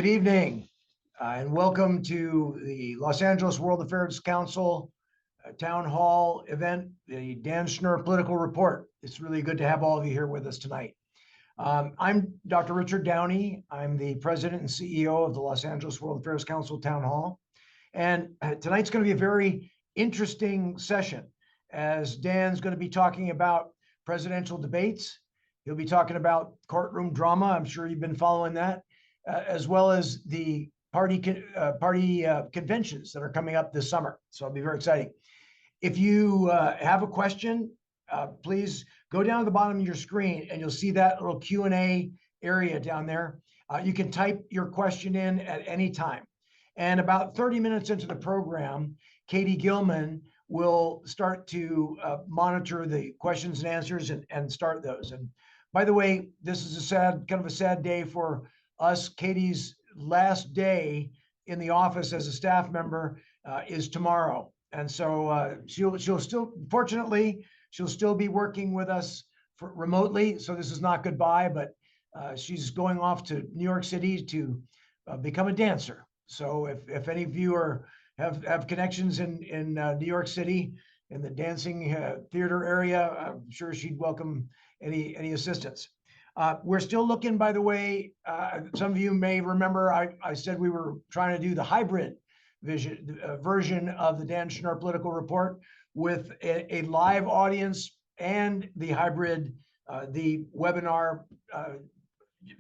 Good evening, and welcome to the Los Angeles World Affairs Council Town Hall event, the Dan Schnur Political Report. It's really good to have all of you here with us tonight. I'm Dr. Richard Downey. I'm the president and CEO of the Los Angeles World Affairs Council Town Hall. And tonight's going to be a very interesting session, as Dan's going to be talking about presidential debates. He'll be talking about courtroom drama. I'm sure you've been following that. As well as the party conventions that are coming up this summer. So it'll be very exciting. If you have a question, please go down to the bottom of your screen and you'll see that little Q&A area down there. You can type your question in at any time. And about 30 minutes into the program, Katie Gilman will start to monitor the questions and answers and start those. And by the way, this is kind of a sad day for us. Katie's last day in the office as a staff member is tomorrow. And so she'll still, fortunately, she'll still be working with us remotely. So this is not goodbye, but she's going off to New York City to become a dancer. So if any of you have connections in New York City, in the dancing theater area, I'm sure she'd welcome any assistance. We're still looking, by the way, some of you may remember I said we were trying to do the hybrid version of the Dan Schnur Political Report with a live audience and the hybrid, the webinar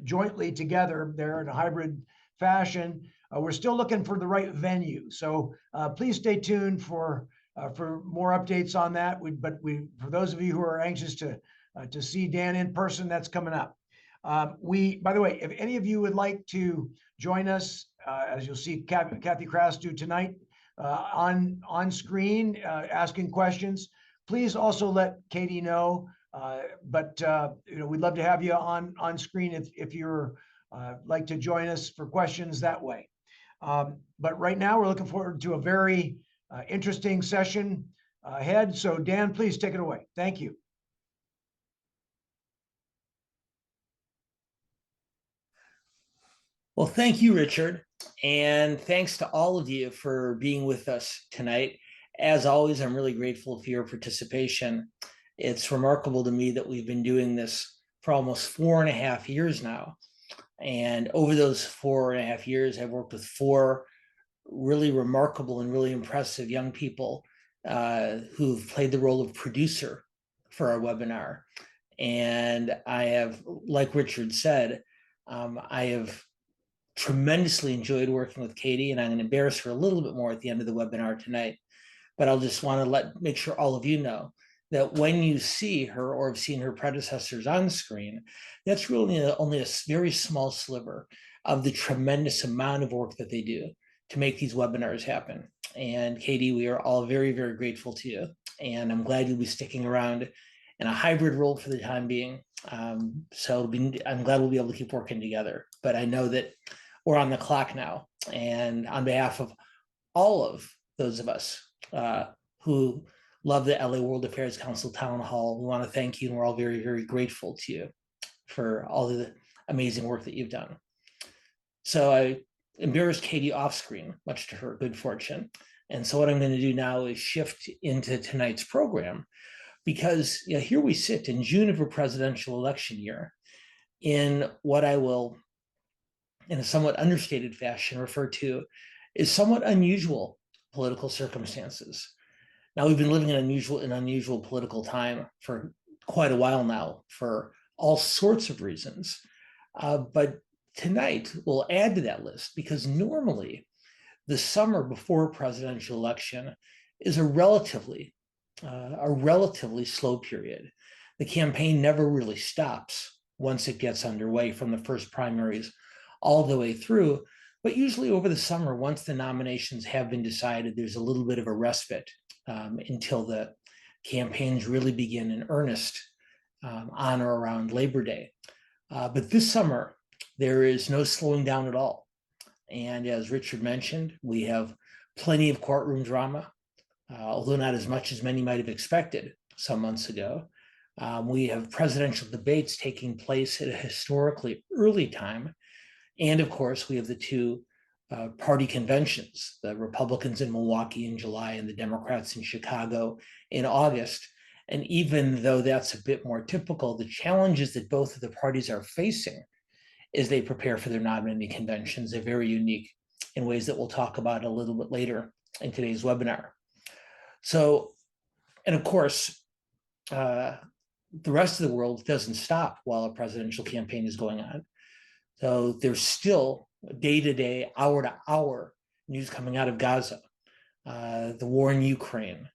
jointly together there in a hybrid fashion. We're still looking for the right venue. So please stay tuned for more updates on that. For those of you who are anxious to see Dan in person, that's coming up. By the way, if any of you would like to join us, as you'll see Kathy Krass do tonight, on screen, asking questions, please also let Katie know. We'd love to have you on screen if you're like to join us for questions that way. But right now, we're looking forward to a very interesting session ahead. So Dan, please take it away. Thank you. Well, thank you, Richard. And thanks to all of you for being with us tonight. As always, I'm really grateful for your participation. It's remarkable to me that we've been doing this for almost 4.5 years now. And over those 4.5 years, I've worked with 4 really remarkable and really impressive young people who've played the role of producer for our webinar. And I have, like Richard said, I have tremendously enjoyed working with Katie, and I'm going to embarrass her a little bit more at the end of the webinar tonight. But I'll just want to make sure all of you know that when you see her or have seen her predecessors on screen, that's really only a very small sliver of the tremendous amount of work that they do to make these webinars happen. And Katie, we are all very, very grateful to you. And I'm glad you'll be sticking around in a hybrid role for the time being. I'm glad we'll be able to keep working together. But I know that we're on the clock now. And on behalf of all of those of us who love the LA World Affairs Council Town Hall, we want to thank you. And we're all very, very grateful to you for all of the amazing work that you've done. So I embarrassed Katie off screen, much to her good fortune. And so what I'm going to do now is shift into tonight's program, because here we sit in June of a presidential election year in what I will, in a somewhat understated fashion, refer to as somewhat unusual political circumstances. Now, we've been living in an unusual political time for quite a while now for all sorts of reasons. But tonight we'll add to that list, because normally the summer before a presidential election is a relatively slow period. The campaign never really stops once it gets underway, from the first primaries all the way through. But usually over the summer, once the nominations have been decided, there's a little bit of a respite until the campaigns really begin in earnest on or around Labor Day. But this summer, there is no slowing down at all. And as Richard mentioned, we have plenty of courtroom drama, although not as much as many might have expected some months ago. We have presidential debates taking place at a historically early time. And of course, we have the two party conventions, the Republicans in Milwaukee in July and the Democrats in Chicago in August. And even though that's a bit more typical, the challenges that both of the parties are facing as they prepare for their nominating conventions are very unique in ways that we'll talk about a little bit later in today's webinar. So, and of course, the rest of the world doesn't stop while a presidential campaign is going on. So there's still day-to-day, hour-to-hour news coming out of Gaza, the war in Ukraine,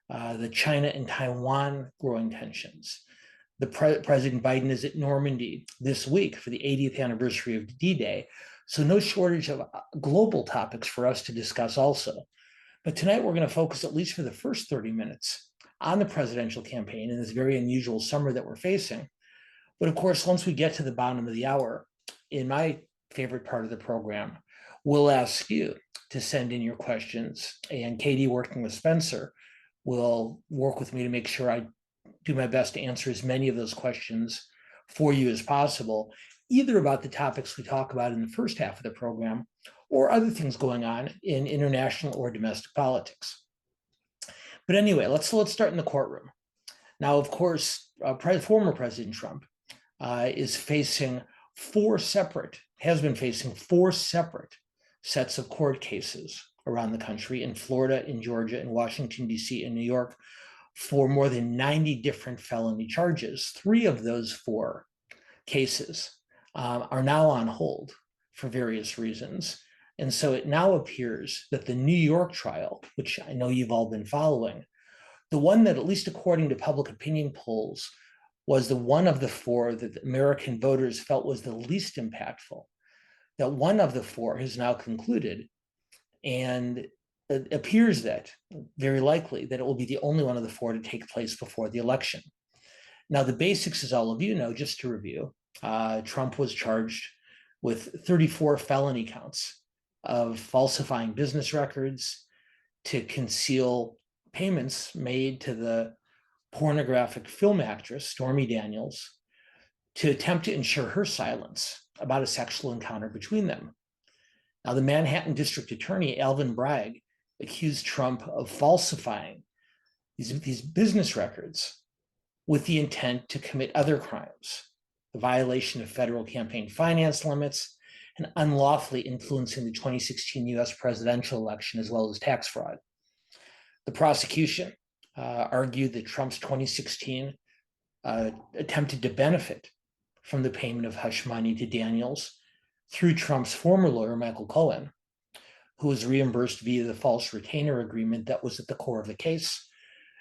the China and Taiwan growing tensions. President Biden is at Normandy this week for the 80th anniversary of D-Day. So no shortage of global topics for us to discuss also. But tonight we're going to focus, at least for the first 30 minutes, on the presidential campaign in this very unusual summer that we're facing. But of course, once we get to the bottom of the hour, in my favorite part of the program, we'll ask you to send in your questions. And Katie, working with Spencer, will work with me to make sure I do my best to answer as many of those questions for you as possible, either about the topics we talk about in the first half of the program or other things going on in international or domestic politics. But anyway, let's start in the courtroom. Now, of course, former President Trump has been facing four separate sets of court cases around the country, in Florida, in Georgia, in Washington, D.C., and New York, for more than 90 different felony charges. 3 of those 4 cases are now on hold for various reasons. And so it now appears that the New York trial, which I know you've all been following, the one that, at least according to public opinion polls, was the one of the 4 that the American voters felt was the least impactful, that one of the 4 has now concluded. And it appears that, very likely, that it will be the only one of the 4 to take place before the election. Now, the basics, as all of you know, just to review, Trump was charged with 34 felony counts of falsifying business records to conceal payments made to the pornographic film actress, Stormy Daniels, to attempt to ensure her silence about a sexual encounter between them. Now, the Manhattan District Attorney, Alvin Bragg, accused Trump of falsifying these business records with the intent to commit other crimes, the violation of federal campaign finance limits, and unlawfully influencing the 2016 US presidential election, as well as tax fraud. The prosecution argued that Trump's 2016 attempted to benefit from the payment of hush money to Daniels through Trump's former lawyer, Michael Cohen, who was reimbursed via the false retainer agreement that was at the core of the case.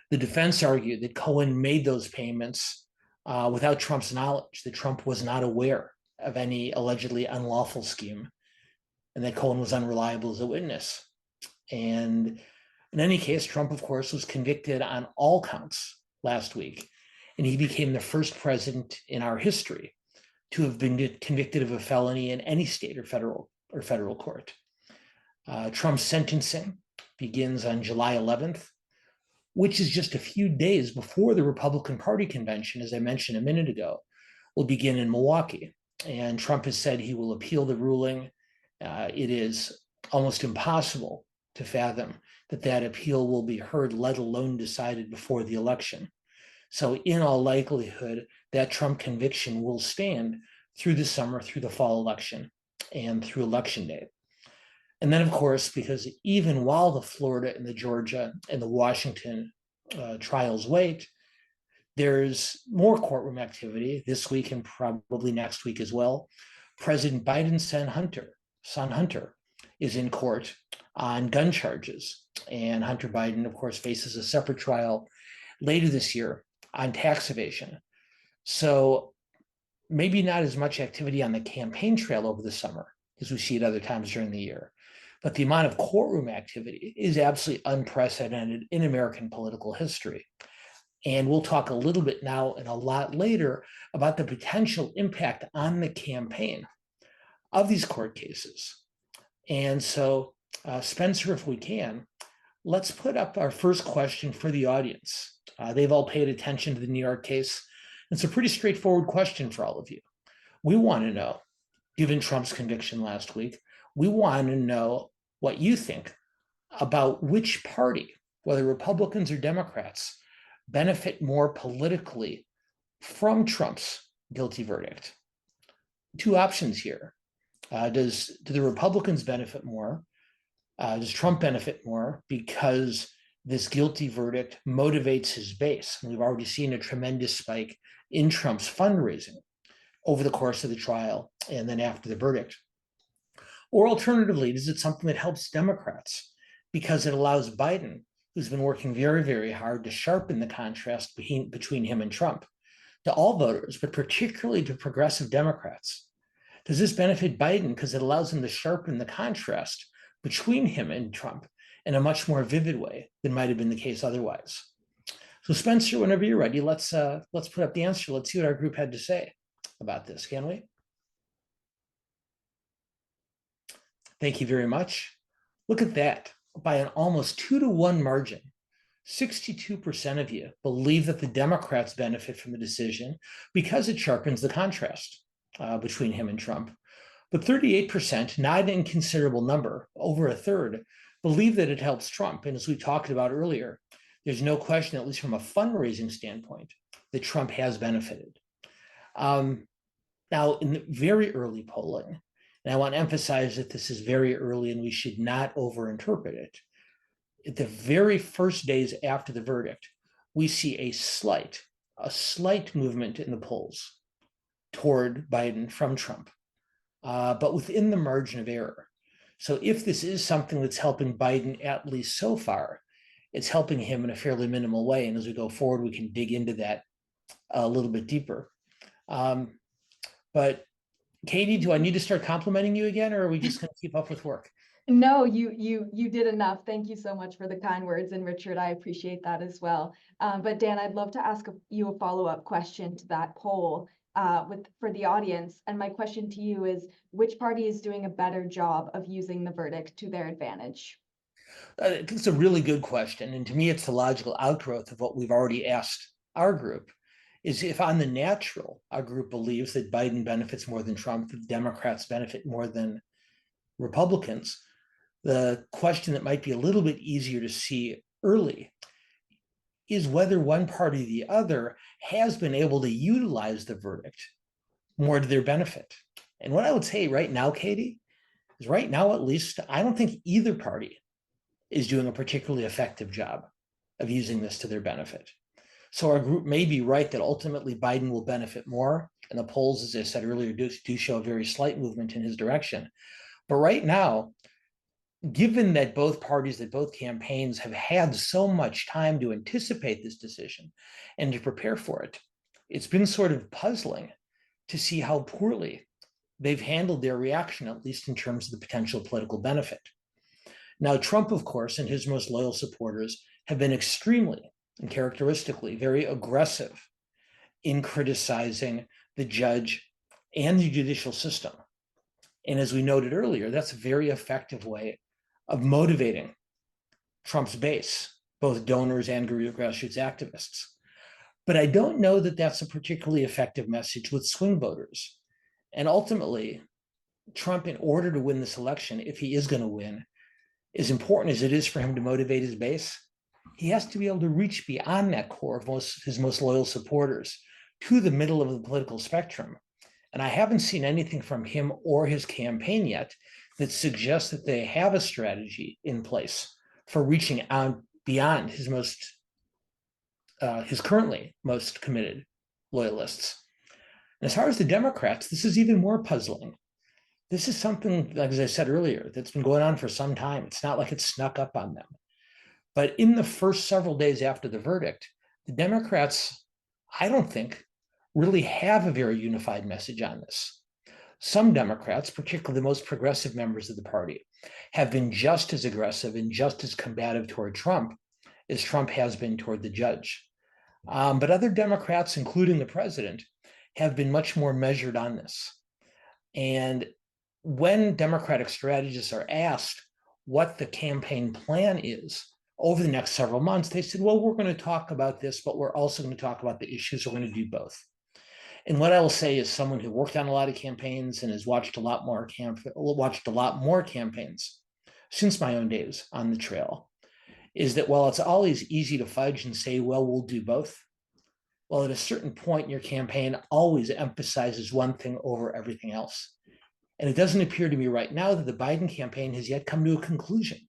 The defense argued that Cohen made those payments without Trump's knowledge, that Trump was not aware of any allegedly unlawful scheme, and that Cohen was unreliable as a witness. And in any case, Trump, of course, was convicted on all counts last week, and he became the first president in our history to have been convicted of a felony in any state or federal court. Trump's sentencing begins on July 11th, which is just a few days before the Republican Party convention, as I mentioned a minute ago, will begin in Milwaukee. And Trump has said he will appeal the ruling. It is almost impossible to fathom that appeal will be heard, let alone decided before the election. So in all likelihood, that Trump conviction will stand through the summer, through the fall election, and through election day. And then, of course, because even while the Florida and the Georgia and the Washington trials wait, there's more courtroom activity this week and probably next week as well. President Biden's son Hunter, is in court on gun charges. And Hunter Biden, of course, faces a separate trial later this year on tax evasion. So maybe not as much activity on the campaign trail over the summer as we see at other times during the year. But the amount of courtroom activity is absolutely unprecedented in American political history. And we'll talk a little bit now and a lot later about the potential impact on the campaign of these court cases. And so, Spencer, if we can, let's put up our first question for the audience. They've all paid attention to the New York case. It's a pretty straightforward question for all of you. We want to know, given Trump's conviction last week. We want to know what you think about which party, whether Republicans or Democrats, benefit more politically from Trump's guilty verdict. Two options here. Do the Republicans benefit more? Does Trump benefit more because this guilty verdict motivates his base? And we've already seen a tremendous spike in Trump's fundraising over the course of the trial and then after the verdict. Or alternatively, is it something that helps Democrats because it allows Biden, who's been working very, very hard to sharpen the contrast between him and Trump, to all voters, but particularly to progressive Democrats? Does this benefit Biden because it allows him to sharpen the contrast between him and Trump in a much more vivid way than might have been the case otherwise? So Spencer, whenever you're ready, let's put up the answer. Let's see what our group had to say about this, can we? Thank you very much. Look at that. By an almost 2-to-1 margin, 62% of you believe that the Democrats benefit from the decision because it sharpens the contrast between him and Trump. But 38%, not an inconsiderable number, over a third, believe that it helps Trump. And as we talked about earlier, there's no question, at least from a fundraising standpoint, that Trump has benefited. Now, in the very early polling, and I want to emphasize that this is very early and we should not overinterpret it. At the very first days after the verdict, we see a slight movement in the polls toward Biden from Trump, but within the margin of error. So if this is something that's helping Biden, at least so far, it's helping him in a fairly minimal way. And as we go forward, we can dig into that a little bit deeper. But Katie, do I need to start complimenting you again, or are we just going to keep up with work? No, you did enough. Thank you so much for the kind words. And Richard, I appreciate that as well. But Dan, I'd love to ask you a follow-up question to that poll for the audience. And my question to you is, which party is doing a better job of using the verdict to their advantage? It's a really good question. And to me, it's the logical outgrowth of what we've already asked our group. Is if on the natural, our group believes that Biden benefits more than Trump, that Democrats benefit more than Republicans, the question that might be a little bit easier to see early is whether one party or the other has been able to utilize the verdict more to their benefit. And what I would say right now, Katie, is right now, at least, I don't think either party is doing a particularly effective job of using this to their benefit. So our group may be right that ultimately Biden will benefit more. And the polls, as I said earlier, do show a very slight movement in his direction. But right now, given that both parties, that both campaigns have had so much time to anticipate this decision and to prepare for it, it's been sort of puzzling to see how poorly they've handled their reaction, at least in terms of the potential political benefit. Now, Trump, of course, and his most loyal supporters have been extremely and characteristically very aggressive in criticizing the judge and the judicial system. And as we noted earlier, that's a very effective way of motivating Trump's base, both donors and grassroots activists. But I don't know that that's a particularly effective message with swing voters. And ultimately, Trump, in order to win this election, if he is going to win, as important as it is for him to motivate his base, he has to be able to reach beyond that core of his most loyal supporters to the middle of the political spectrum. And I haven't seen anything from him or his campaign yet that suggests that they have a strategy in place for reaching out beyond his currently most committed loyalists. And as far as the Democrats, this is even more puzzling. This is something, like as I said earlier, that's been going on for some time. It's not like it snuck up on them. But in the first several days after the verdict, the Democrats, I don't think, really have a very unified message on this. Some Democrats, particularly the most progressive members of the party, have been just as aggressive and just as combative toward Trump as Trump has been toward the judge. But other Democrats, including the president, have been much more measured on this. And when Democratic strategists are asked what the campaign plan is over the next several months, they said, well, we're going to talk about this, but we're also going to talk about the issues. We're going to do both. And what I will say is someone who worked on a lot of campaigns and has watched a lot more campaigns since my own days on the trail, is that while it's always easy to fudge and say, well, we'll do both, well, at a certain point in your campaign always emphasizes one thing over everything else. And it doesn't appear to me right now that the Biden campaign has yet come to a conclusion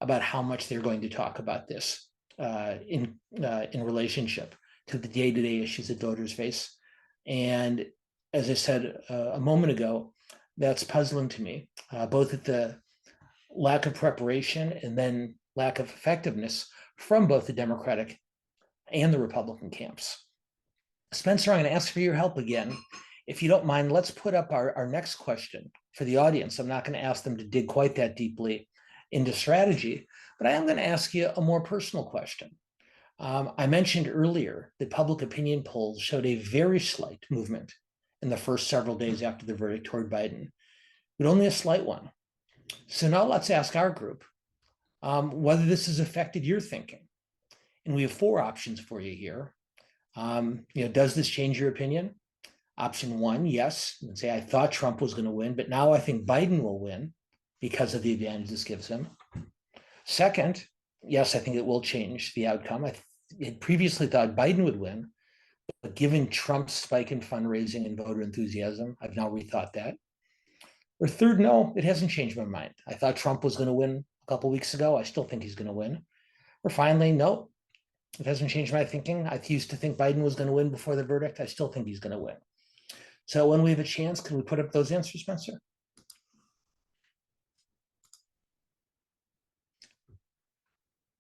about how much they're going to talk about this in relationship to the day-to-day issues that voters face. And as I said a moment ago, that's puzzling to me, both at the lack of preparation and then lack of effectiveness from both the Democratic and the Republican camps. Spencer, I'm going to ask for your help again. If you don't mind, let's put up our next question for the audience. I'm not going to ask them to dig quite that deeply into strategy, but I am going to ask you a more personal question. I mentioned earlier that public opinion polls showed a very slight movement in the first several days after the verdict toward Biden, but only a slight one. So now let's ask our group whether this has affected your thinking. And we have 4 options for you here. Does this change your opinion? Option 1, yes. You can say, I thought Trump was going to win, but now I think Biden will win because of the advantage this gives him. Second, yes, I think it will change the outcome. I had previously thought Biden would win, but given Trump's spike in fundraising and voter enthusiasm, I've now rethought that. Or third, no, it hasn't changed my mind. I thought Trump was going to win a couple of weeks ago. I still think he's going to win. Or finally, no, it hasn't changed my thinking. I used to think Biden was going to win before the verdict. I still think he's going to win. So when we have a chance, can we put up those answers, Spencer?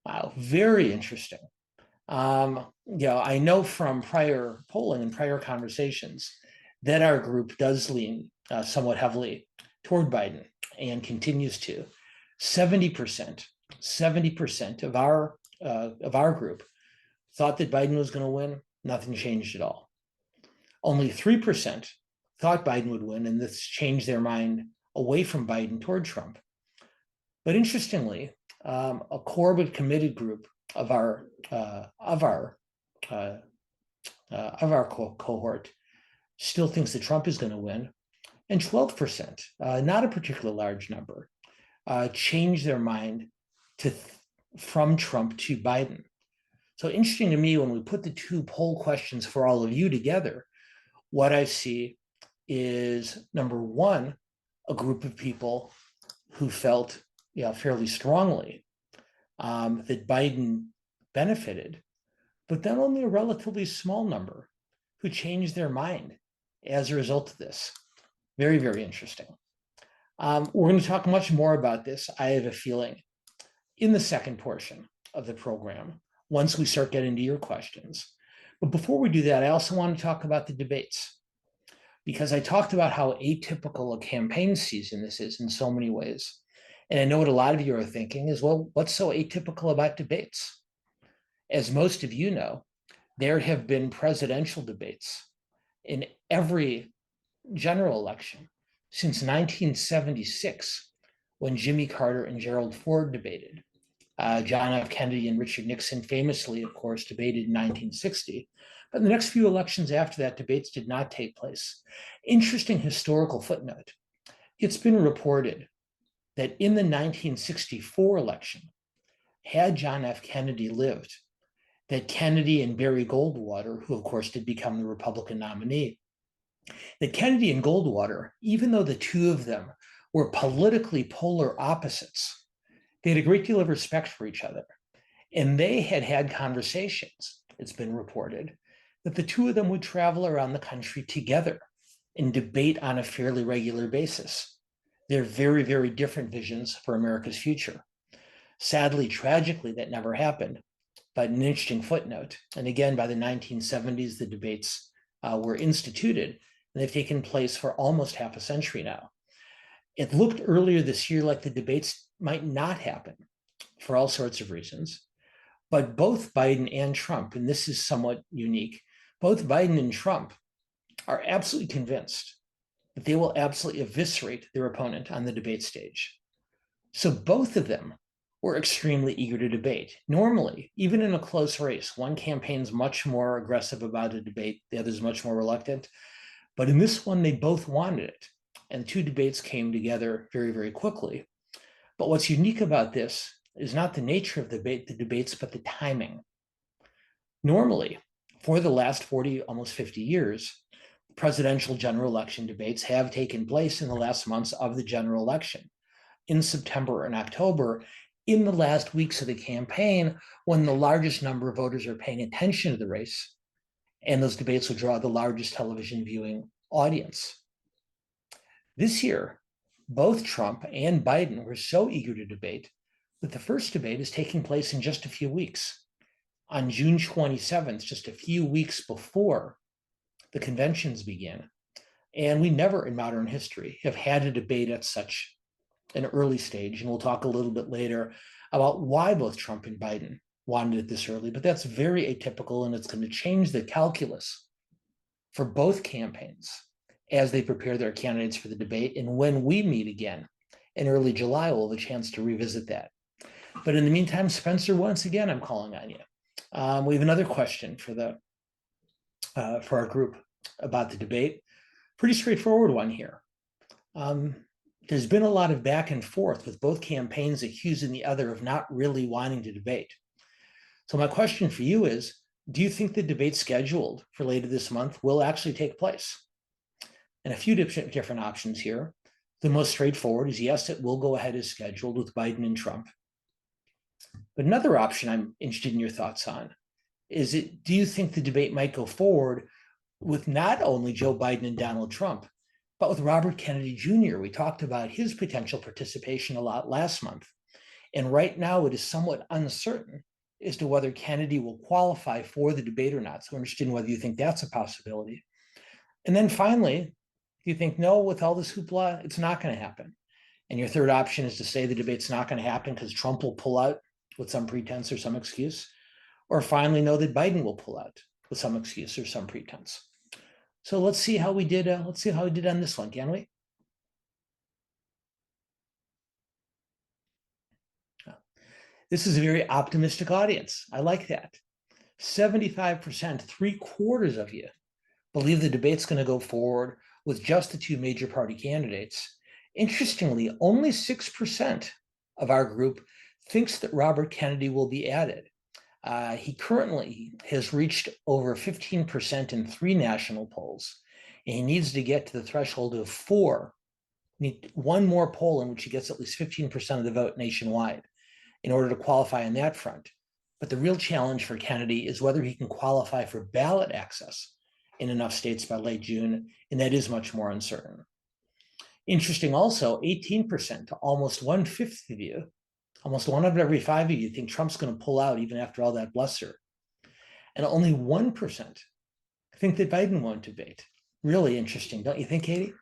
Wow, very interesting. I know from prior polling and prior conversations that our group does lean somewhat heavily toward Biden and continues to. 70% of our group thought that Biden was going to win. Nothing changed at all. Only 3% thought Biden would win, and this changed their mind away from Biden toward Trump. But interestingly, a core but committed group of our cohort still thinks that Trump is going to win, and 12%, not a particularly large number, changed their mind from Trump to Biden. So interesting to me, when we put the 2 poll questions for all of you together, what I see is, number 1, a group of people who felt fairly strongly that Biden benefited, but then only a relatively small number who changed their mind as a result of this. Very, very interesting. We're going to talk much more about this, I have a feeling, in the second portion of the program, once we start getting to your questions. But before we do that, I also want to talk about the debates, because I talked about how atypical a campaign season this is in so many ways. And I know what a lot of you are thinking is, well, what's so atypical about debates? As most of you know, there have been presidential debates in every general election since 1976, when Jimmy Carter and Gerald Ford debated. John F. Kennedy and Richard Nixon famously, of course, debated in 1960. But in the next few elections after that, debates did not take place. Interesting historical footnote. It's been reported that in the 1964 election, had John F. Kennedy lived, that Kennedy and Barry Goldwater, who of course did become the Republican nominee, that Kennedy and Goldwater, even though the 2 of them were politically polar opposites, they had a great deal of respect for each other. And they had had conversations, it's been reported, that the 2 of them would travel around the country together and debate on a fairly regular basis. They're very, very different visions for America's future. Sadly, tragically, that never happened, but an interesting footnote. And again, by the 1970s, the debates were instituted, and they've taken place for almost half a century now. It looked earlier this year like the debates might not happen for all sorts of reasons, but both Biden and Trump, and this is somewhat unique, both Biden and Trump are absolutely convinced that they will absolutely eviscerate their opponent on the debate stage. So both of them were extremely eager to debate. Normally, even in a close race, one campaign's much more aggressive about a debate, the other's much more reluctant. But in this one, they both wanted it. And two debates came together very, very quickly. But what's unique about this is not the nature of the debates, but the timing. Normally, for the last 40, almost 50 years, presidential general election debates have taken place in the last months of the general election, in September and October, in the last weeks of the campaign, when the largest number of voters are paying attention to the race, and those debates will draw the largest television viewing audience. This year, both Trump and Biden were so eager to debate that the first debate is taking place in just a few weeks. On June 27th, just a few weeks before the conventions begin. And we never in modern history have had a debate at such an early stage. And we'll talk a little bit later about why both Trump and Biden wanted it this early, but that's very atypical, and it's going to change the calculus for both campaigns as they prepare their candidates for the debate. And when we meet again in early July, we'll have a chance to revisit that. But in the meantime, Spencer, once again, I'm calling on you. We have another question for our group about the debate. Pretty straightforward one here. There's been a lot of back and forth with both campaigns accusing the other of not really wanting to debate. So my question for you is, do you think the debate scheduled for later this month will actually take place? And a few different options here. The most straightforward is yes, it will go ahead as scheduled with Biden and Trump. But another option I'm interested in your thoughts on is, do you think the debate might go forward with not only Joe Biden and Donald Trump, but with Robert Kennedy Jr.? We talked about his potential participation a lot last month. And right now it is somewhat uncertain as to whether Kennedy will qualify for the debate or not. So I'm interested in whether you think that's a possibility. And then finally, do you think, no, with all this hoopla, it's not going to happen? And your third option is to say the debate's not going to happen because Trump will pull out with some pretense or some excuse, or finally know that Biden will pull out with some excuse or some pretense. So let's see how we did. Let's see how we did on this one, can we? This is a very optimistic audience. I like that. 75%, 3/4 of you believe the debate's going to go forward with just the two major party candidates. Interestingly, only 6% of our group thinks that Robert Kennedy will be added. He currently has reached over 15% in 3 national polls, and he needs to get to the threshold of 4. Need one more poll in which he gets at least 15% of the vote nationwide in order to qualify on that front. But the real challenge for Kennedy is whether he can qualify for ballot access in enough states by late June, and that is much more uncertain. Interesting also, 18% to almost 1/5 of you, almost 1 out of every 5 of you think Trump's going to pull out even after all that bluster. And only 1% think that Biden won't debate. Really interesting, don't you think, Katie?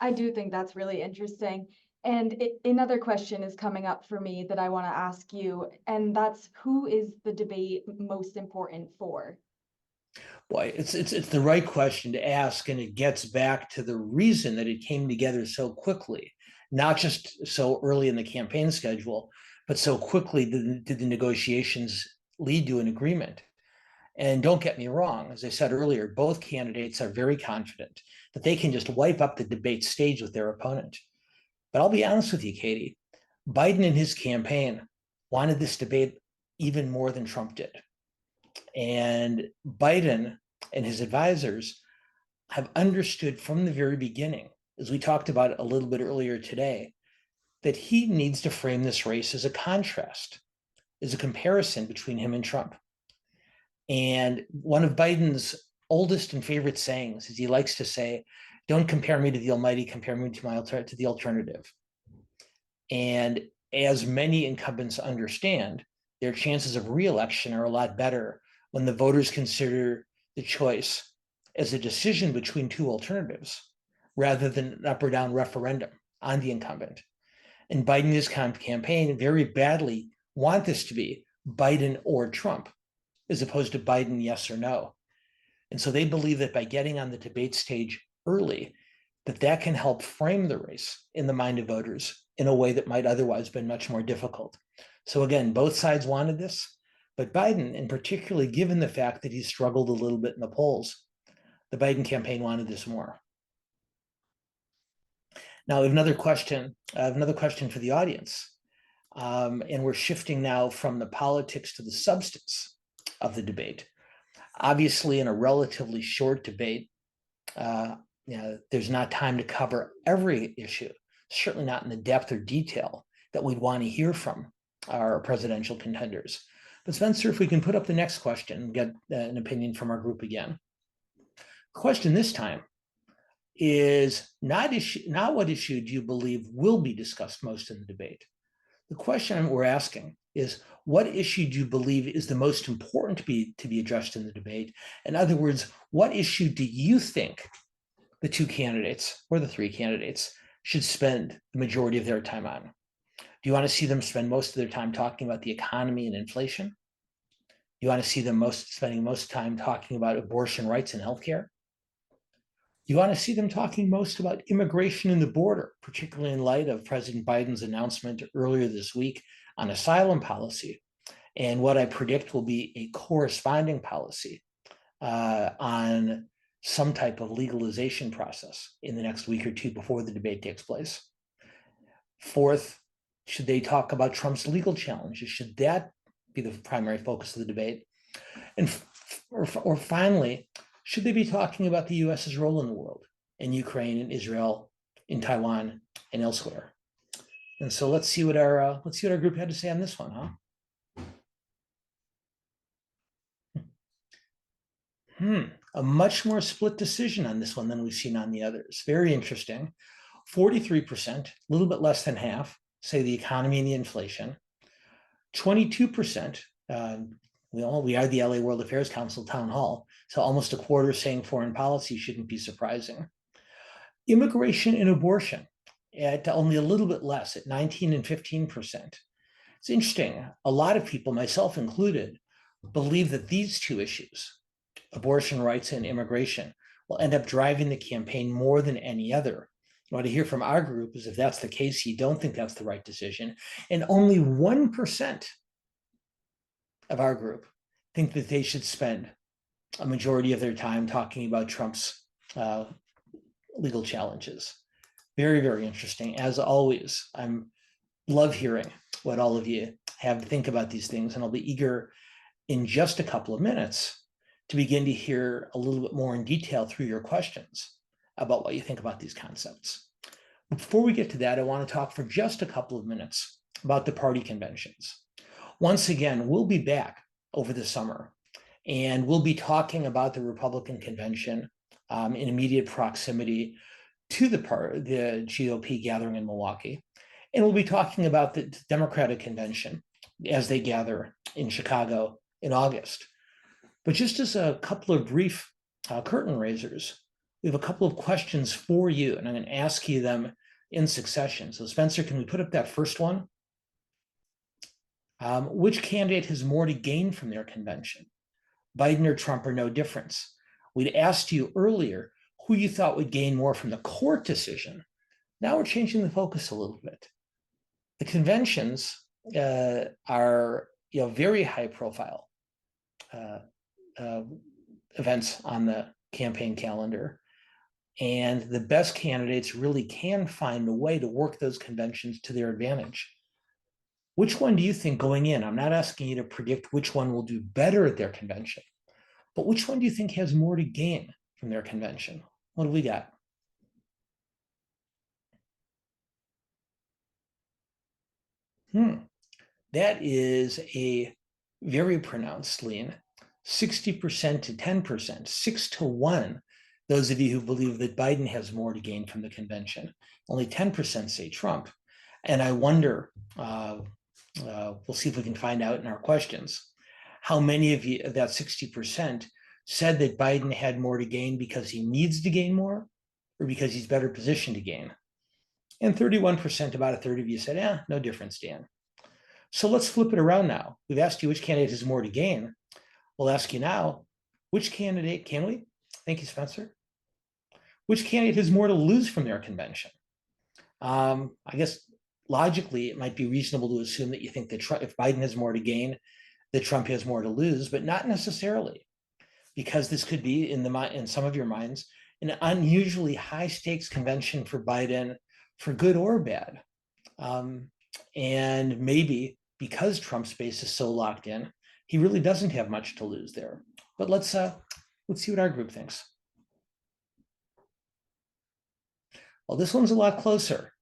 I do think that's really interesting. And another question is coming up for me that I want to ask you, and that's, who is the debate most important for? Boy, it's the right question to ask, and it gets back to the reason that it came together so quickly, not just so early in the campaign schedule, but so quickly did the negotiations lead to an agreement. And don't get me wrong, as I said earlier, both candidates are very confident that they can just wipe up the debate stage with their opponent. But I'll be honest with you, Katie, Biden and his campaign wanted this debate even more than Trump did. And Biden and his advisors have understood from the very beginning, as we talked about a little bit earlier today, that he needs to frame this race as a contrast, as a comparison between him and Trump. And one of Biden's oldest and favorite sayings is he likes to say, "Don't compare me to the Almighty, compare me to the alternative." And as many incumbents understand, their chances of re-election are a lot better when the voters consider the choice as a decision between two alternatives rather than an up or down referendum on the incumbent. And Biden and his campaign very badly want this to be Biden or Trump, as opposed to Biden yes or no. And so they believe that by getting on the debate stage early, that can help frame the race in the mind of voters in a way that might otherwise have been much more difficult. So again, both sides wanted this, but Biden, and particularly given the fact that he struggled a little bit in the polls, the Biden campaign wanted this more. Now, we have another question. I have another question for the audience. And we're shifting now from the politics to the substance of the debate. Obviously, in a relatively short debate, there's not time to cover every issue, certainly not in the depth or detail that we'd want to hear from our presidential contenders. But Spencer, if we can put up the next question and get an opinion from our group again. Question this time is not what issue do you believe will be discussed most in the debate? The question we're asking is, what issue do you believe is the most important to be addressed in the debate? In other words, what issue do you think the two candidates or the three candidates should spend the majority of their time on? Do you want to see them spend most of their time talking about the economy and inflation? Do you want to see them spending most time talking about abortion rights and healthcare? You want to see them talking most about immigration and the border, particularly in light of President Biden's announcement earlier this week on asylum policy, and what I predict will be a corresponding policy on some type of legalization process in the next week or two before the debate takes place. Fourth, should they talk about Trump's legal challenges? Should that be the primary focus of the debate? And or finally, should they be talking about the US's role in the world, in Ukraine, in Israel, in Taiwan, and elsewhere? And so let's see what our group had to say on this one, huh? A much more split decision on this one than we've seen on the others. Very interesting. 43%, a little bit less than half, say the economy and the inflation. 22%, we are the LA World Affairs Council town hall, so almost a quarter saying foreign policy shouldn't be surprising. Immigration and abortion at only a little bit less, at 19 and 15%. It's interesting. A lot of people, myself included, believe that these two issues, abortion rights and immigration, will end up driving the campaign more than any other. What I hear from our group is if that's the case, you don't think that's the right decision. And only 1% of our group think that they should spend a majority of their time talking about Trump's legal challenges. Very, very interesting. As always, love hearing what all of you have to think about these things, and I'll be eager in just a couple of minutes to begin to hear a little bit more in detail through your questions about what you think about these concepts. Before we get to that, I want to talk for just a couple of minutes about the party conventions. Once again, we'll be back over the summer, and we'll be talking about the Republican convention in immediate proximity to the GOP gathering in Milwaukee. And we'll be talking about the Democratic convention as they gather in Chicago in August. But just as a couple of brief curtain raisers, we have a couple of questions for you, and I'm going to ask you them in succession. So Spencer, can we put up that first one? Which candidate has more to gain from their convention? Biden or Trump, or no difference? We'd asked you earlier who you thought would gain more from the court decision. Now we're changing the focus a little bit. The conventions are very high profile events on the campaign calendar. And the best candidates really can find a way to work those conventions to their advantage. Which one do you think going in? I'm not asking you to predict which one will do better at their convention, but which one do you think has more to gain from their convention? What do we got? That is a very pronounced lean, 60% to 10%, 6-1. Those of you who believe that Biden has more to gain from the convention, only 10% say Trump. And I wonder, we'll see if we can find out in our questions, how many of you, of that 60%, said that Biden had more to gain because he needs to gain more, or because he's better positioned to gain. And 31%, about a third of you said, no difference, Dan. So let's flip it around now. We've asked you which candidate has more to gain. We'll ask you now, which candidate, can we? Thank you, Spencer. Which candidate has more to lose from their convention? I guess logically, it might be reasonable to assume that you think that if Biden has more to gain, that Trump has more to lose, but not necessarily, because this could be in some of your minds an unusually high stakes convention for Biden, for good or bad. And maybe because Trump's base is so locked in, he really doesn't have much to lose there. But let's see what our group thinks. Well, this one's a lot closer.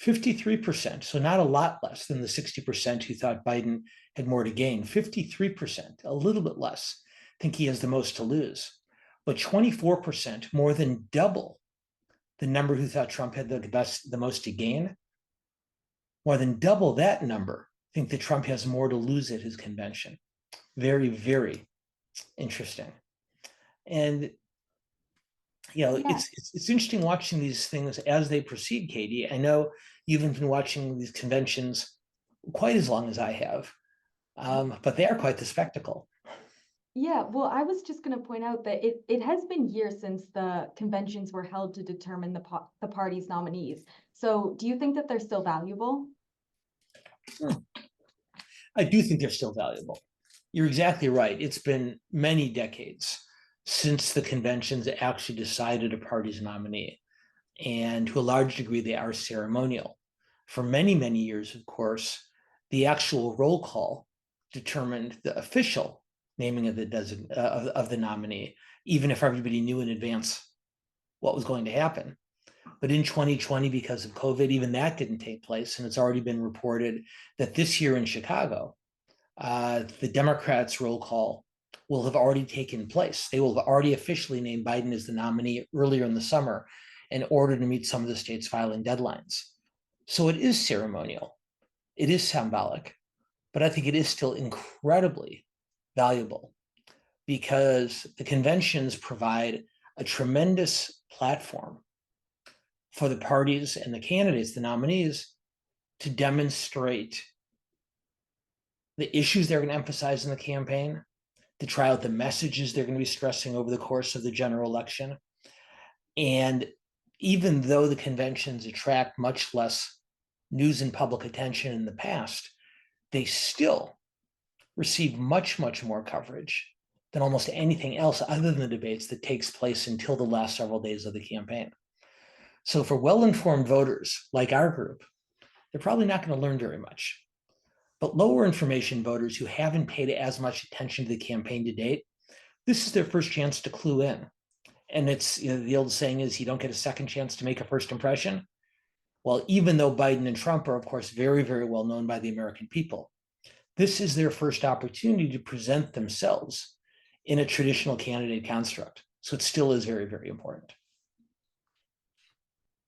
53%, so not a lot less than the 60% who thought Biden had more to gain. 53%, a little bit less, think he has the most to lose. But 24%, more than double the number who thought Trump had the most to gain. More than double that number think that Trump has more to lose at his convention. Very, very interesting. And it's interesting watching these things as they proceed, Katie. I know you've been watching these conventions quite as long as I have, but they are quite the spectacle. Yeah, well, I was just going to point out that it has been years since the conventions were held to determine the party's nominees. So do you think that they're still valuable? I do think they're still valuable. You're exactly right. It's been many decades since the conventions actually decided a party's nominee. And to a large degree, they are ceremonial. For many, many years, of course, the actual roll call determined the official naming of the nominee, even if everybody knew in advance what was going to happen. But in 2020, because of COVID, even that didn't take place. And it's already been reported that this year in Chicago, the Democrats' roll call will have already taken place. They will have already officially named Biden as the nominee earlier in the summer in order to meet some of the state's filing deadlines. So it is ceremonial. It is symbolic, but I think it is still incredibly valuable because the conventions provide a tremendous platform for the parties and the candidates, the nominees, to demonstrate the issues they're going to emphasize in the campaign, to try out the messages they're going to be stressing over the course of the general election. And even though the conventions attract much less news and public attention in the past, they still receive much, much more coverage than almost anything else other than the debates that takes place until the last several days of the campaign. So for well-informed voters like our group, they're probably not going to learn very much. But lower information voters who haven't paid as much attention to the campaign to date, this is their first chance to clue in. And it's, the old saying is, you don't get a second chance to make a first impression. Well, even though Biden and Trump are, of course, very, very well known by the American people, this is their first opportunity to present themselves in a traditional candidate construct. So it still is very, very important.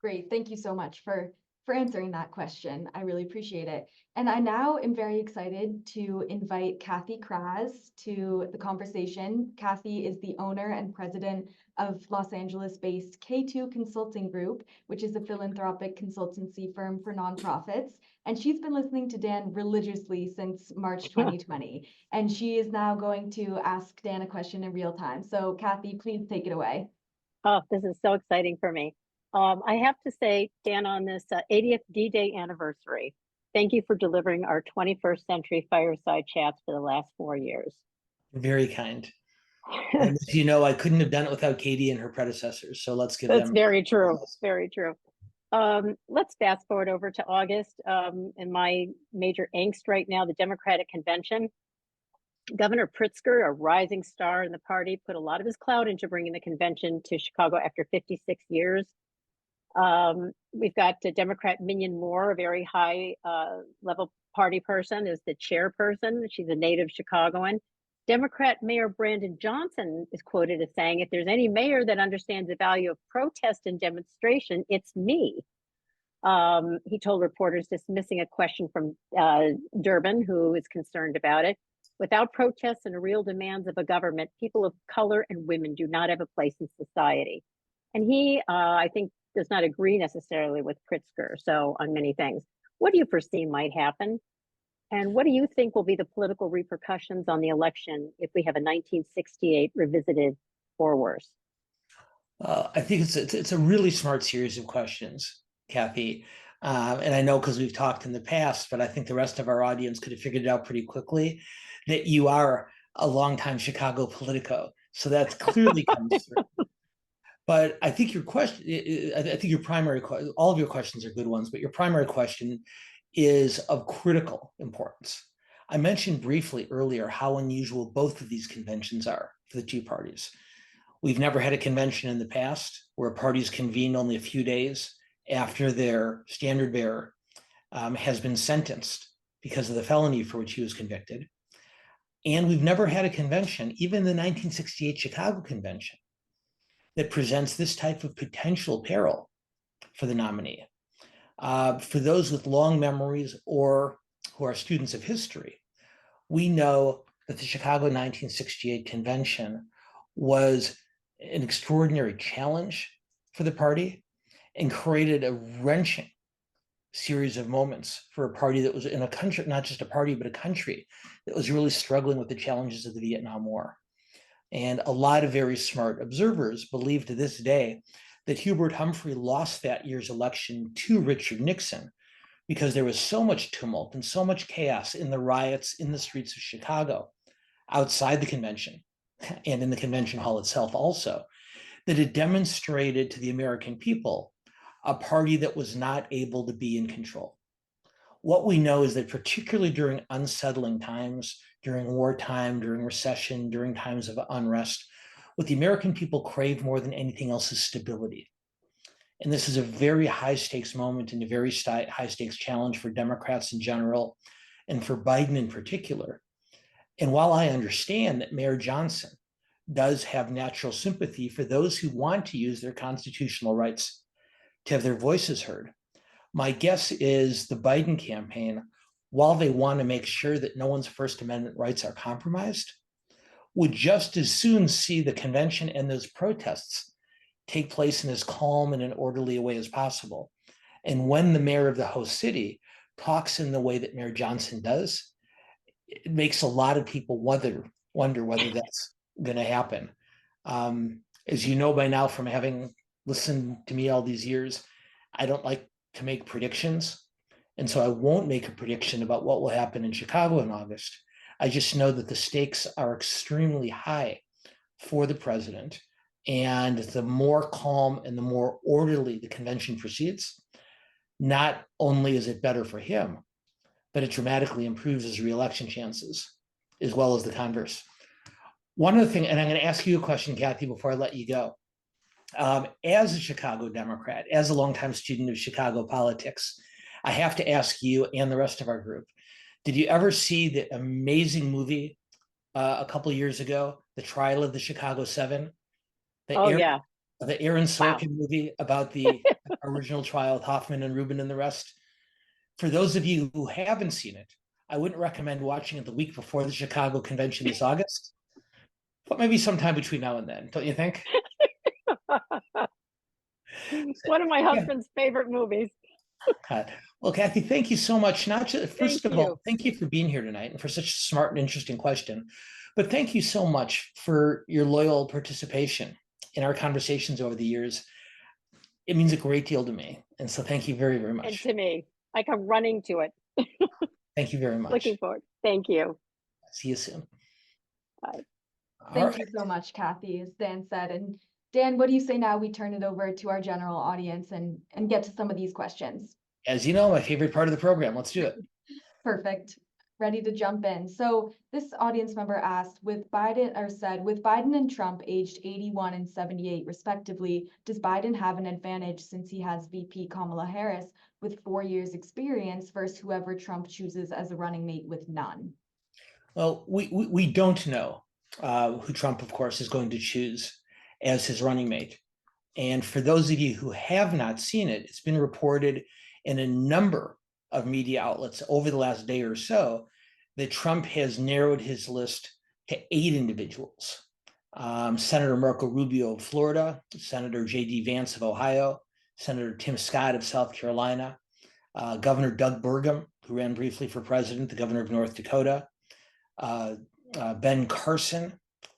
Great. Thank you so much for answering that question. I really appreciate it. And I now am very excited to invite Kathy Kraz to the conversation. Kathy is the owner and president of Los Angeles-based K2 Consulting Group, which is a philanthropic consultancy firm for nonprofits. And she's been listening to Dan religiously since March 2020. And she is now going to ask Dan a question in real time. So Kathy, please take it away. Oh, this is so exciting for me. I have to say, Dan, on this 80th D-Day anniversary, thank you for delivering our 21st century fireside chats for the last 4 years. Very kind. And as you know, I couldn't have done it without Katie and her predecessors. So let's give That's them. very true. It's very true. Let's fast forward over to August. And my major angst right now, the Democratic convention. Governor Pritzker, a rising star in the party, put a lot of his clout into bringing the convention to Chicago after 56 years. We've got Democrat Minion Moore, a very high level party person, is the chairperson. She's a native Chicagoan. Democrat Mayor Brandon Johnson is quoted as saying, if there's any mayor that understands the value of protest and demonstration, it's me. He told reporters dismissing a question from Durbin, who is concerned about it. Without protests and real demands of a government, people of color and women do not have a place in society. And he, I think, does not agree necessarily with Pritzker, so on many things. What do you foresee might happen? And what do you think will be the political repercussions on the election if we have a 1968 revisited or worse? I think it's a really smart series of questions, Kathy. and I know because we've talked in the past, but I think the rest of our audience could have figured it out pretty quickly, that you are a longtime Chicago Politico. So that clearly comes through. But I think your question, I think your primary, all of your questions are good ones, but your primary question is of critical importance. I mentioned briefly earlier how unusual both of these conventions are for the two parties. We've never had a convention in the past where parties convene only a few days after their standard bearer has been sentenced because of the felony for which he was convicted. And we've never had a convention, even the 1968 Chicago Convention, that presents this type of potential peril for the nominee. For those with long memories or who are students of history, we know that the Chicago 1968 Convention was an extraordinary challenge for the party and created a wrenching series of moments for a party that was in a country, not just a party, but a country that was really struggling with the challenges of the Vietnam War. And a lot of very smart observers believe to this day that Hubert Humphrey lost that year's election to Richard Nixon because there was so much tumult and so much chaos in the riots in the streets of Chicago, outside the convention and in the convention hall itself also, that it demonstrated to the American people a party that was not able to be in control. What we know is that particularly during unsettling times, during wartime, during recession, during times of unrest, what the American people crave more than anything else is stability. And this is a very high stakes moment and a very high stakes challenge for Democrats in general and for Biden in particular. And while I understand that Mayor Johnson does have natural sympathy for those who want to use their constitutional rights to have their voices heard, my guess is the Biden campaign, while they want to make sure that no one's First Amendment rights are compromised, would just as soon see the convention and those protests take place in as calm and an orderly a way as possible. And when the mayor of the host city talks in the way that Mayor Johnson does, it makes a lot of people wonder whether that's going to happen. As you know by now from having listened to me all these years, I don't like to make predictions. And so I won't make a prediction about what will happen in Chicago in August. I just know that the stakes are extremely high for the president. And the more calm and the more orderly the convention proceeds, not only is it better for him, but it dramatically improves his reelection chances, as well as the converse. One other thing, and I'm going to ask you a question, Kathy, before I let you go. As a Chicago Democrat, as a longtime student of Chicago politics, I have to ask you and the rest of our group, did you ever see the amazing movie a couple of years ago, The Trial of the Chicago Seven? The Aaron Sorkin movie about the original trial of Hoffman and Rubin and the rest. For those of you who haven't seen it, I wouldn't recommend watching it the week before the Chicago Convention this August, but maybe sometime between now and then, don't you think? One of my husband's favorite movies. Well, Kathy, thank you so much. Not just, first of all, thank you for being here tonight and for such a smart and interesting question. But thank you so much for your loyal participation in our conversations over the years. It means a great deal to me. And so thank you very, very much. And to me, I come running to it. Thank you very much. Looking forward. Thank you. See you soon. Bye. Thank you so much, Kathy, as Dan said. And Dan, what do you say now we turn it over to our general audience and get to some of these questions? As you know, my favorite part of the program. Let's do it. Perfect. Ready to jump in. So this audience member asked, with Biden and Trump aged 81 and 78 respectively, does Biden have an advantage since he has VP Kamala Harris with 4 years experience versus whoever Trump chooses as a running mate with none? Well, we don't know who Trump, of course, is going to choose as his running mate. And for those of you who have not seen it, it's been reported in a number of media outlets over the last day or so that Trump has narrowed his list to 8 individuals. Senator Marco Rubio of Florida, Senator J.D. Vance of Ohio, Senator Tim Scott of South Carolina, Governor Doug Burgum, who ran briefly for president, the governor of North Dakota, Ben Carson,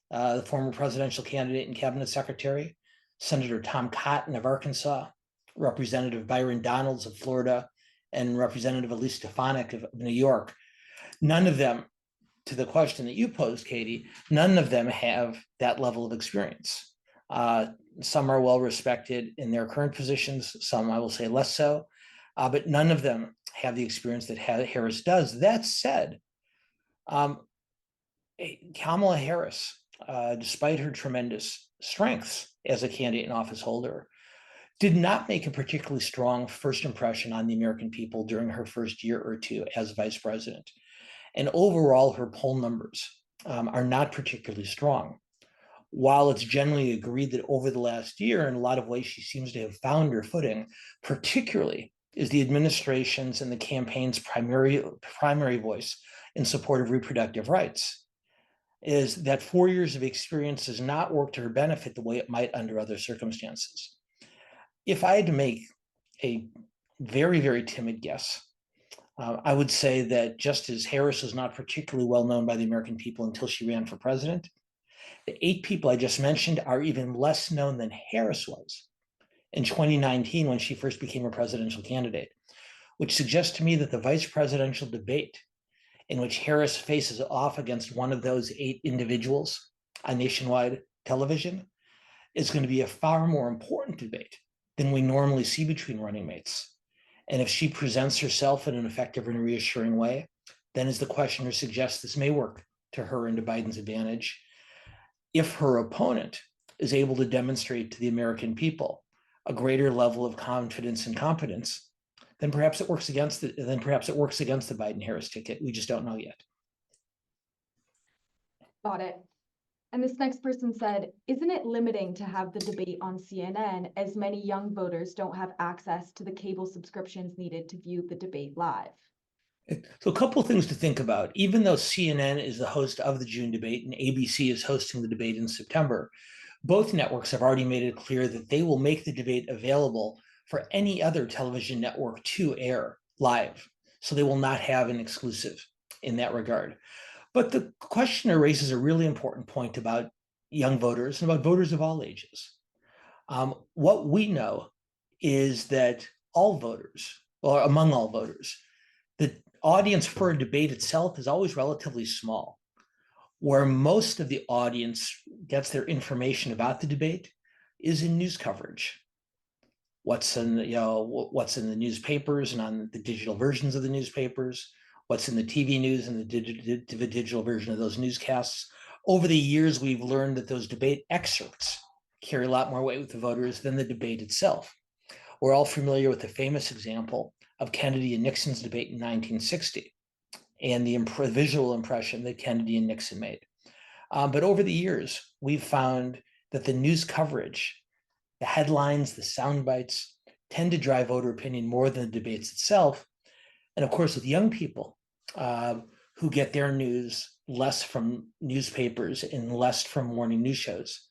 the former presidential candidate and cabinet secretary, Senator Tom Cotton of Arkansas, Representative Byron Donalds of Florida, and Representative Elise Stefanik of New York. None of them, to the question that you posed, Katie, none of them have that level of experience. Some are well respected in their current positions, some I will say less so, but none of them have the experience that Harris does. That said, Kamala Harris, despite her tremendous strengths as a candidate and office holder, did not make a particularly strong first impression on the American people during her first year or two as vice president. And overall, her poll numbers are not particularly strong. While it's generally agreed that over the last year, in a lot of ways, she seems to have found her footing, particularly is the administration's and the campaign's primary voice in support of reproductive rights, is that 4 years of experience does not work to her benefit the way it might under other circumstances. If I had to make a very, very timid guess, I would say that just as Harris was not particularly well known by the American people until she ran for president, the 8 people I just mentioned are even less known than Harris was in 2019 when she first became a presidential candidate, which suggests to me that the vice presidential debate in which Harris faces off against one of those 8 individuals on nationwide television is going to be a far more important debate than we normally see between running mates. And if she presents herself in an effective and reassuring way, then as the questioner suggests, this may work to her and to Biden's advantage. If her opponent is able to demonstrate to the American people a greater level of confidence and competence, then perhaps it works against the Biden-Harris ticket. We just don't know yet. Got it. And this next person said, isn't it limiting to have the debate on CNN as many young voters don't have access to the cable subscriptions needed to view the debate live? So a couple of things to think about. Even though CNN is the host of the June debate and ABC is hosting the debate in September, both networks have already made it clear that they will make the debate available for any other television network to air live. So they will not have an exclusive in that regard. But the questioner raises a really important point about young voters and about voters of all ages. What we know is that all voters, or among all voters, the audience for a debate itself is always relatively small. Where most of the audience gets their information about the debate is in news coverage. What's in the newspapers and on the digital versions of the newspapers, what's in the TV news and the digital version of those newscasts. Over the years, we've learned that those debate excerpts carry a lot more weight with the voters than the debate itself. We're all familiar with the famous example of Kennedy and Nixon's debate in 1960 and the visual impression that Kennedy and Nixon made. But over the years, we've found that the news coverage, the headlines, the sound bites tend to drive voter opinion more than the debates itself. And of course, with young people who get their news less from newspapers and less from morning news shows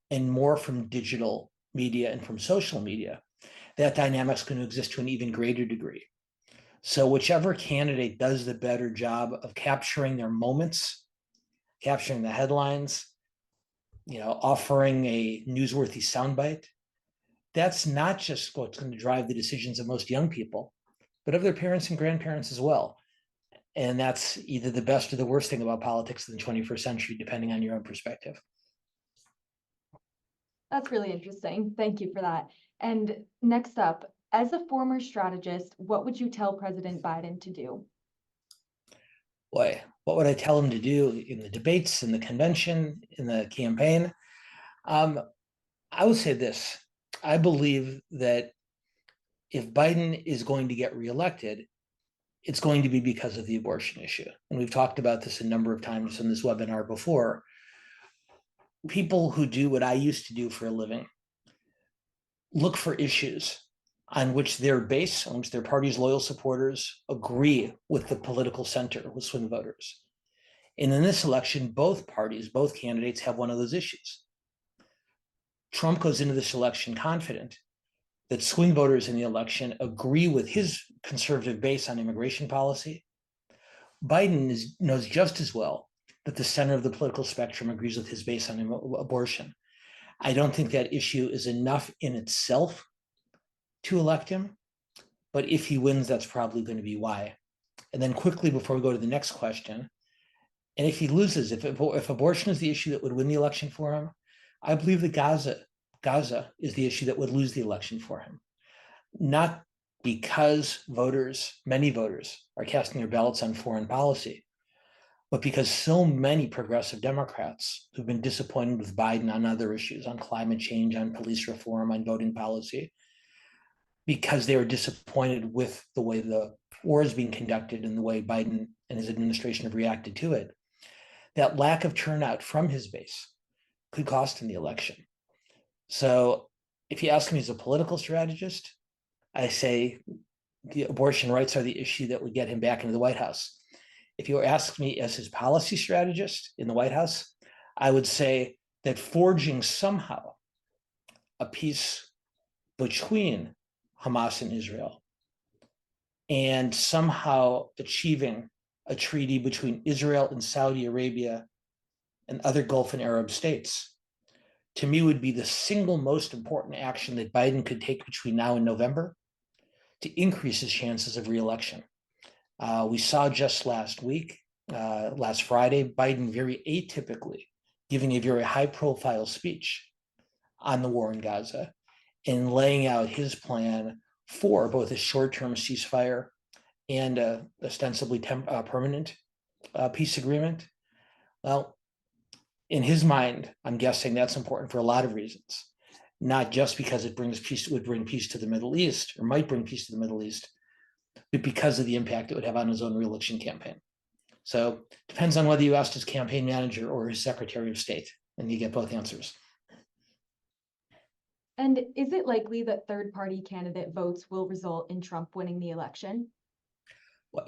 and more from digital media and from social media, that dynamic's going to exist to an even greater degree. So whichever candidate does the better job of capturing their moments, capturing the headlines, offering a newsworthy soundbite, that's not just what's going to drive the decisions of most young people, but of their parents and grandparents as well. And that's either the best or the worst thing about politics in the 21st century, depending on your own perspective. That's really interesting. Thank you for that. And next up, as a former strategist, what would you tell President Biden to do? Boy, what would I tell him to do in the debates, in the convention, in the campaign? I would say this. I believe that if Biden is going to get reelected, it's going to be because of the abortion issue. And we've talked about this a number of times in this webinar before. People who do what I used to do for a living look for issues on which their base, on which their party's loyal supporters agree with the political center, with swing voters. And in this election, both parties, both candidates have one of those issues. Trump goes into this election confident that swing voters in the election agree with his conservative base on immigration policy. Biden knows just as well that the center of the political spectrum agrees with his base on abortion. I don't think that issue is enough in itself to elect him, but if he wins, that's probably going to be why. And then quickly, before we go to the next question, and if he loses, if abortion is the issue that would win the election for him, I believe that Gaza is the issue that would lose the election for him. Not because many voters are casting their ballots on foreign policy, but because so many progressive Democrats who've been disappointed with Biden on other issues, on climate change, on police reform, on voting policy, because they were disappointed with the way the war is being conducted and the way Biden and his administration have reacted to it, that lack of turnout from his base could cost him the election. So if you ask me as a political strategist, I say the abortion rights are the issue that would get him back into the White House. If you ask me as his policy strategist in the White House, I would say that forging somehow a peace between Hamas and Israel and somehow achieving a treaty between Israel and Saudi Arabia and other Gulf and Arab states, to me would be the single most important action that Biden could take between now and November to increase his chances of re-election. We saw just last Friday, Biden very atypically giving a very high-profile speech on the war in Gaza and laying out his plan for both a short-term ceasefire and a ostensibly permanent peace agreement. Well, in his mind, I'm guessing that's important for a lot of reasons, not just because it would bring peace to the Middle East, or might bring peace to the Middle East, but because of the impact it would have on his own re-election campaign. So depends on whether you asked his campaign manager or his Secretary of State, and you get both answers. And is it likely that third-party candidate votes will result in Trump winning the election? Well,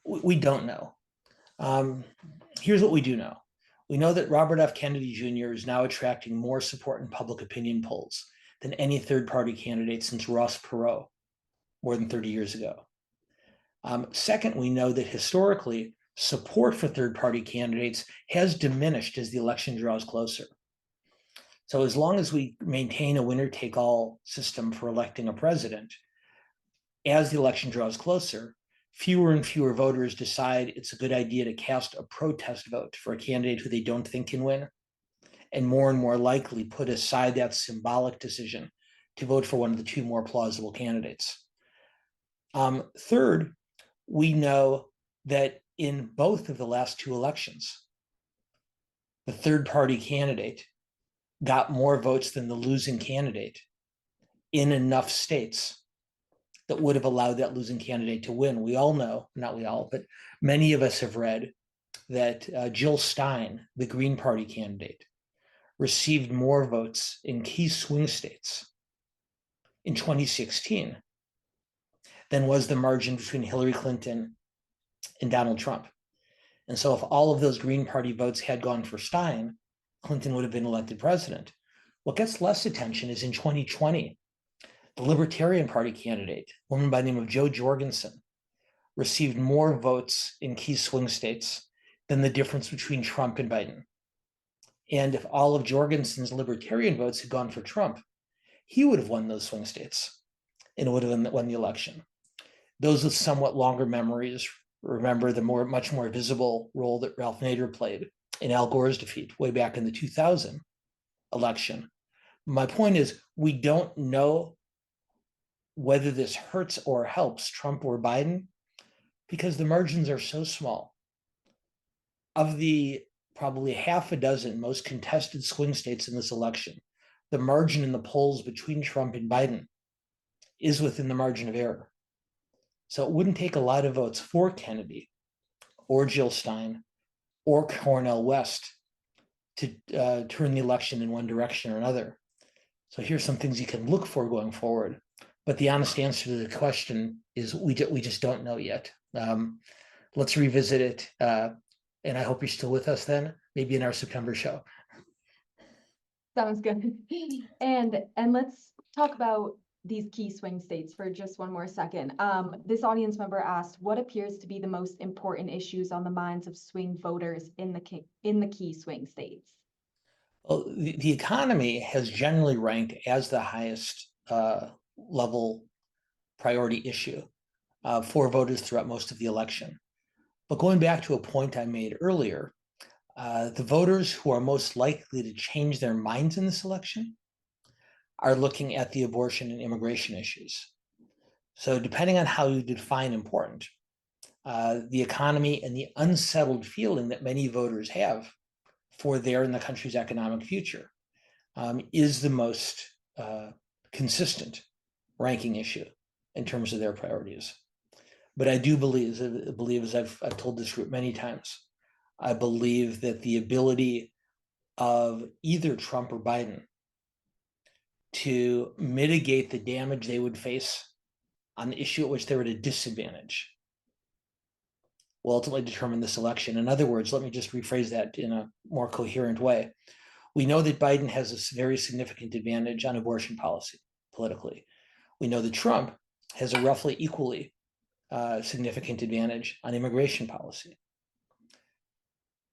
we don't know. Here's what we do know. We know that Robert F. Kennedy Jr. is now attracting more support in public opinion polls than any third-party candidate since Ross Perot more than 30 years ago. Second, we know that historically, support for third-party candidates has diminished as the election draws closer. So as long as we maintain a winner-take-all system for electing a president, as the election draws closer, fewer and fewer voters decide it's a good idea to cast a protest vote for a candidate who they don't think can win, and more likely put aside that symbolic decision to vote for one of the two more plausible candidates. Third, we know that in both of the last two elections, the third-party candidate got more votes than the losing candidate in enough states that would have allowed that losing candidate to win. We all know, not we all, but many of us have read that Jill Stein, the Green Party candidate, received more votes in key swing states in 2016 than was the margin between Hillary Clinton and Donald Trump. And so if all of those Green Party votes had gone for Stein, Clinton would have been elected president. What gets less attention is in 2020, the Libertarian Party candidate, a woman by the name of Jo Jorgensen, received more votes in key swing states than the difference between Trump and Biden. And if all of Jorgensen's Libertarian votes had gone for Trump, he would have won those swing states and would have won the election. Those with somewhat longer memories remember the much more visible role that Ralph Nader played in Al Gore's defeat way back in the 2000 election. My point is, we don't know whether this hurts or helps Trump or Biden because the margins are so small. Of the probably half a dozen most contested swing states in this election, the margin in the polls between Trump and Biden is within the margin of error. So it wouldn't take a lot of votes for Kennedy or Jill Stein or Cornel West to turn the election in one direction or another. So here's some things you can look for going forward. But the honest answer to the question is we just don't know yet. Let's revisit it. And I hope you're still with us then, maybe in our September show. Sounds good. And let's talk about these key swing states for just one more second. This audience member asked, what appears to be the most important issues on the minds of swing voters in the key swing states? Well, the economy has generally ranked as the highest level priority issue for voters throughout most of the election. But going back to a point I made earlier, the voters who are most likely to change their minds in this election are looking at the abortion and immigration issues. So depending on how you define important, the economy and the unsettled feeling that many voters have for their and the country's economic future is the most consistent ranking issue in terms of their priorities. But I do believe, as I've told this group many times, I believe that the ability of either Trump or Biden to mitigate the damage they would face on the issue at which they're at a disadvantage will ultimately determine this election. In other words, let me just rephrase that in a more coherent way. We know that Biden has a very significant advantage on abortion policy politically. We know that Trump has a roughly equally significant advantage on immigration policy.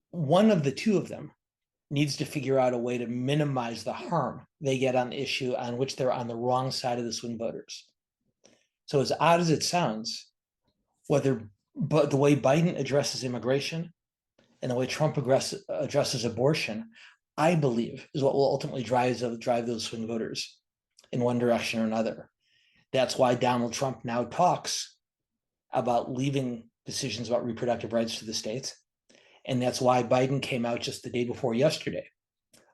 One of the two of them needs to figure out a way to minimize the harm they get on the issue on which they're on the wrong side of the swing voters. So as odd as it sounds, but the way Biden addresses immigration and the way Trump addresses abortion, I believe, is what will ultimately drive those swing voters in one direction or another. That's why Donald Trump now talks about leaving decisions about reproductive rights to the states. And that's why Biden came out just the day before yesterday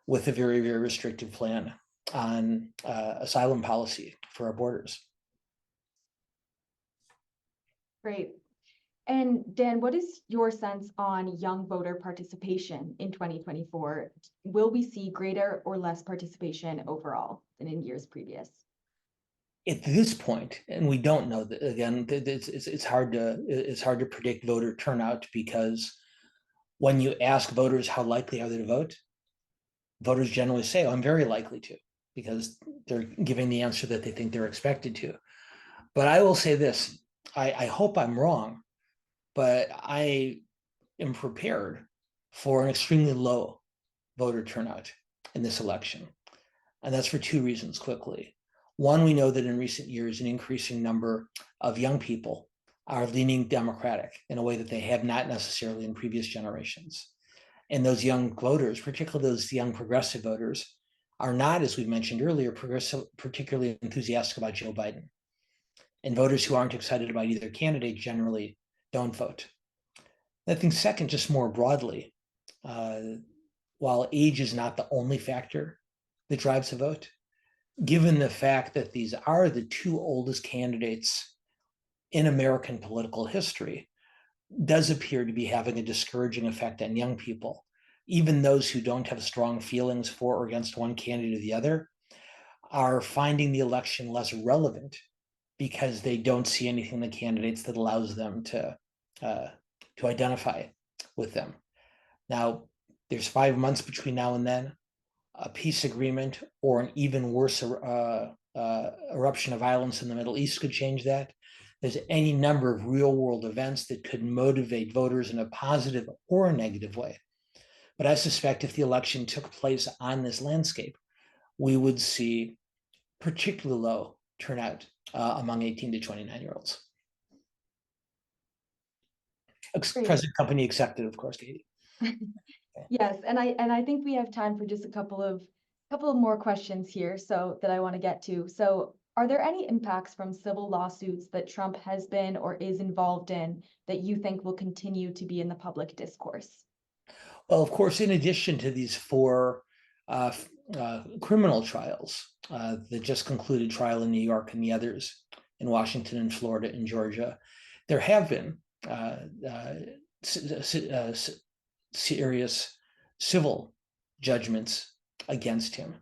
with a very, very restrictive plan on asylum policy for our borders. Great. And Dan, what is your sense on young voter participation in 2024? Will we see greater or less participation overall than in years previous? At this point, and we don't know that, again, it's hard to predict voter turnout, because when you ask voters how likely are they to vote, voters generally say, oh, I'm very likely to, because they're giving the answer that they think they're expected to. But I will say this, I hope I'm wrong, but I am prepared for an extremely low voter turnout in this election. And that's for two reasons quickly. One, we know that in recent years, an increasing number of young people are leaning Democratic in a way that they have not necessarily in previous generations. And those young voters, particularly those young progressive voters, are not, as we mentioned earlier, particularly enthusiastic about Joe Biden. And voters who aren't excited about either candidate generally don't vote. I think second, just more broadly, while age is not the only factor that drives a vote, given the fact that these are the two oldest candidates in American political history, does appear to be having a discouraging effect on young people. Even those who don't have strong feelings for or against one candidate or the other are finding the election less relevant because they don't see anything in the candidates that allows them to identify with them. Now, there's 5 months between now and then. A peace agreement or an even worse eruption of violence in the Middle East could change that. There's any number of real world events that could motivate voters in a positive or a negative way. But I suspect if the election took place on this landscape, we would see particularly low turnout among 18 to 29-year-olds. Present company accepted, of course, Katie. Yes, and I think we have time for just a couple of more questions here, so that I want to get to. So, are there any impacts from civil lawsuits that Trump has been or is involved in that you think will continue to be in the public discourse? Well, of course, in addition to these 4 criminal trials, the just concluded trial in New York and the others in Washington and Florida and Georgia, there have been serious civil judgments against him.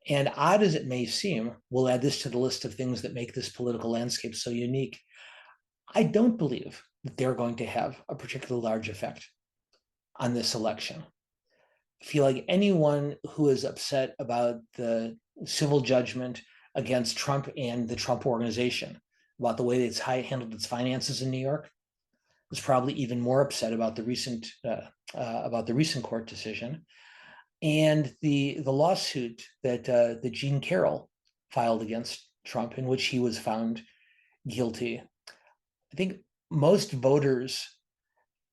And odd as it may seem, we'll add this to the list of things that make this political landscape so unique. I don't believe that they're going to have a particularly large effect on this election. I feel like anyone who is upset about the civil judgment against Trump and the Trump organization, about the way it's handled its finances in New York, was probably even more upset about the recent court decision, and the lawsuit that Jean Carroll filed against Trump, in which he was found guilty. I think most voters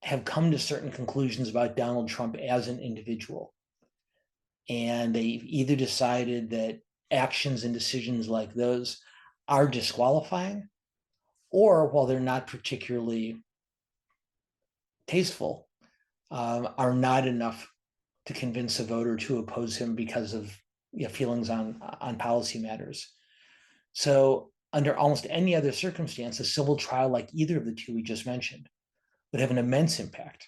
have come to certain conclusions about Donald Trump as an individual. And they've either decided that actions and decisions like those are disqualifying, or while they're not particularly tasteful, are not enough to convince a voter to oppose him because of feelings on policy matters. So under almost any other circumstance, a civil trial like either of the two we just mentioned would have an immense impact.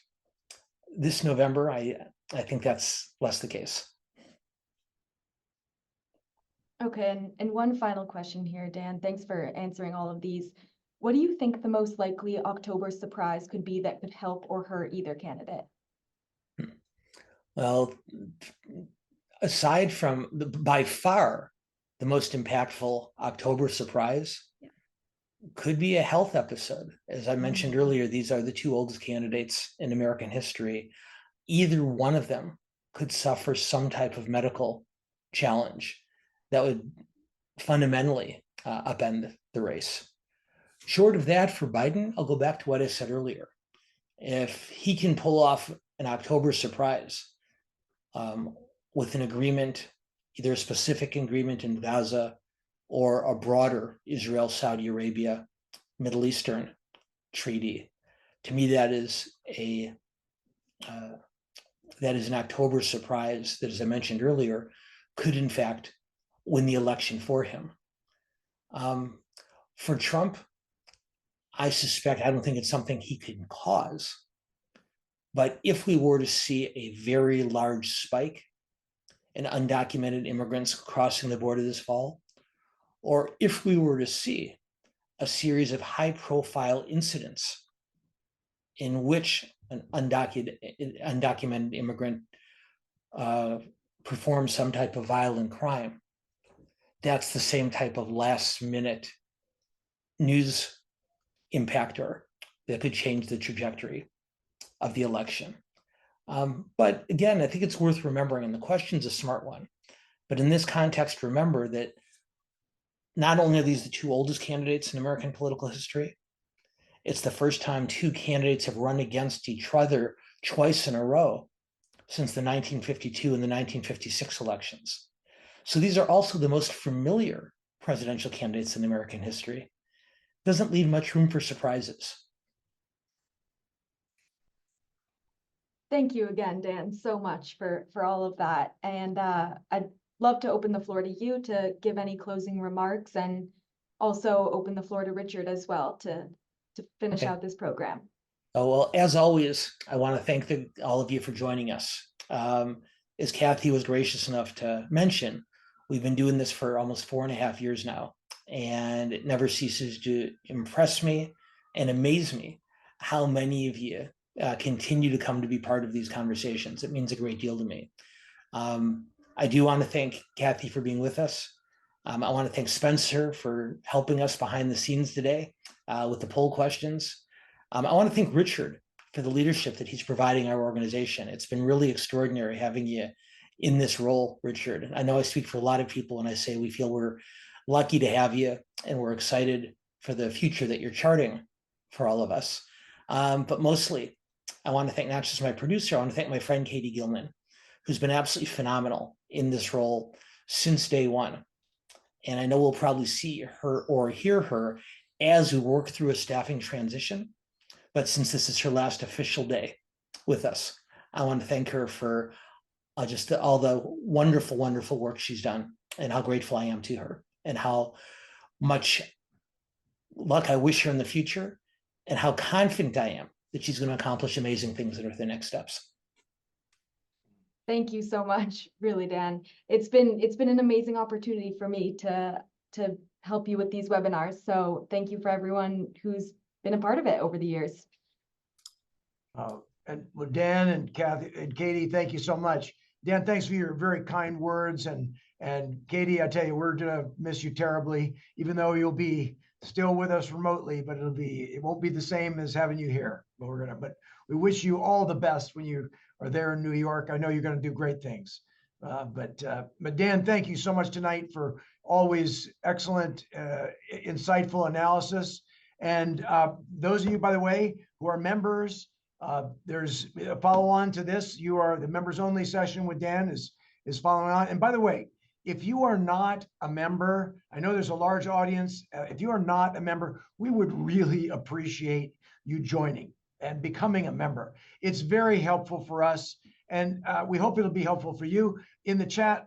This November, I think that's less the case. Okay, and one final question here, Dan. Thanks for answering all of these. What do you think the most likely October surprise could be that could help or hurt either candidate? Well, aside from by far the most impactful October surprise, could be a health episode. As I mentioned earlier, these are the two oldest candidates in American history. Either one of them could suffer some type of medical challenge that would fundamentally upend the race. Short of that, for Biden, I'll go back to what I said earlier. If he can pull off an October surprise with an agreement, either a specific agreement in Gaza or a broader Israel, Saudi Arabia, Middle Eastern treaty, to me that is an October surprise that, as I mentioned earlier, could in fact win the election for him. For Trump, I suspect, I don't think it's something he can cause, but if we were to see a very large spike in undocumented immigrants crossing the border this fall, or if we were to see a series of high-profile incidents in which an undocumented immigrant performs some type of violent crime, that's the same type of last-minute news impactor that could change the trajectory of the election. But again, I think it's worth remembering, and the question's a smart one, but in this context, remember that not only are these the two oldest candidates in American political history, it's the first time two candidates have run against each other twice in a row since the 1952 and the 1956 elections. So these are also the most familiar presidential candidates in American history. Doesn't leave much room for surprises. Thank you again, Dan, so much for all of that. And I'd love to open the floor to you to give any closing remarks, and also open the floor to Richard as well to finish out this program. Oh, well, as always, I want to thank all of you for joining us. As Kathy was gracious enough to mention, we've been doing this for almost 4.5 years now, and it never ceases to impress me and amaze me how many of you continue to come to be part of these conversations. It means a great deal to me. I do want to thank Kathy for being with us. I want to thank Spencer for helping us behind the scenes today with the poll questions. I want to thank Richard for the leadership that he's providing our organization. It's been really extraordinary having you in this role, Richard. I know I speak for a lot of people when I say we feel we're lucky to have you, and we're excited for the future that you're charting for all of us. But mostly, I want to thank not just my producer, I want to thank my friend Katie Gilman, who's been absolutely phenomenal in this role since day one. And I know we'll probably see her or hear her as we work through a staffing transition. But since this is her last official day with us, I want to thank her for just all the wonderful, wonderful work she's done, and how grateful I am to her, and how much luck I wish her in the future, and how confident I am that she's going to accomplish amazing things in her next steps. Thank you so much, really, Dan. It's been an amazing opportunity for me to help you with these webinars. So thank you for everyone who's been a part of it over the years. And well, Dan and Kathy and Katie, thank you so much. Dan, thanks for your very kind words, and Katie, I tell you, we're gonna miss you terribly, even though you'll be still with us remotely, but it won't be the same as having you here. But we wish you all the best when you are there in New York. I know you're gonna do great things. But Dan, thank you so much tonight for always excellent, insightful analysis. And those of you, by the way, who are members, there's a follow on to this. You are the members only session with Dan is following on. And by the way, if you are not a member, I know there's a large audience. If you are not a member, we would really appreciate you joining and becoming a member. It's very helpful for us, and we hope it'll be helpful for you. In the chat